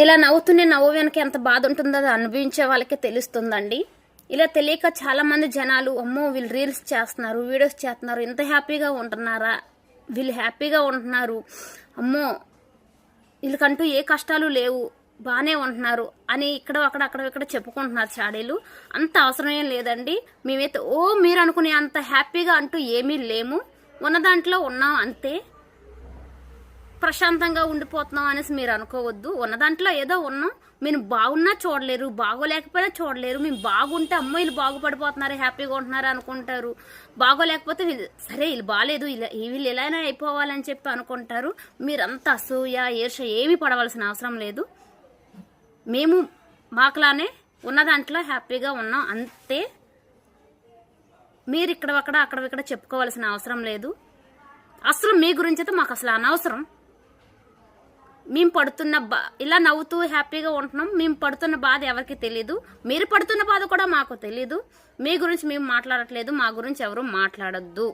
ఇలా నవ్వుతూనే నవ్వు వెనక ఎంత బాధ ఉంటుందో అది అనుభవించే వాళ్ళకే తెలుస్తుందండి. ఇలా తెలియక చాలా మంది జనాలు అమ్మో వీళ్ళు రీల్స్ చేస్తున్నారు, వీడియోస్ చేస్తున్నారు, ఇంత హ్యాపీగా ఉంటున్నారా, వీళ్ళు హ్యాపీగా ఉంటున్నారు, అమ్మో వీళ్ళకంటూ ఏ కష్టాలు లేవు, బాగానే ఉంటున్నారు అని ఇక్కడ చెప్పుకుంటున్నారు చాడీలు. అంత అవసరం ఏం లేదండి. మేమైతే మీరు అనుకునే అంత హ్యాపీగా అంటూ ఏమీ లేము, ఉన్న దాంట్లో ఉన్నాం అంతే. ప్రశాంతంగా ఉండిపోతున్నాం అనేసి మీరు అనుకోవద్దు. ఉన్న దాంట్లో ఏదో ఉన్నాం. మీరు బాగున్నా చూడలేరు, బాగోలేకపోయినా చూడలేరు. మేము బాగుంటే అమ్మో వీళ్ళు బాగుపడిపోతున్నారు, హ్యాపీగా ఉంటున్నారు అనుకుంటారు. బాగోలేకపోతే సరే వీళ్ళు బాగాలేదు, వీళ్ళు ఎలాగైనా అయిపోవాలని చెప్పి అనుకుంటారు. మీరంతా అసూయ ఈర్ష ఏమీ పడవలసిన అవసరం లేదు. మేము మాకులానే ఉన్న దాంట్లో హ్యాపీగా ఉన్నాం అంతే. మీరు ఇక్కడ చెప్పుకోవాల్సిన అవసరం లేదు. అసలు మీ గురించి అయితే మాకు అసలు అనవసరం. మేము పడుతున్న ఇలా నవ్వుతూ హ్యాపీగా ఉంటున్నాం. మేము పడుతున్న బాధ ఎవరికి తెలీదు, మీరు పడుతున్న బాధ కూడా మాకు తెలీదు. మీ గురించి మేము మాట్లాడట్లేదు, మా గురించి ఎవరు మాట్లాడొద్దు.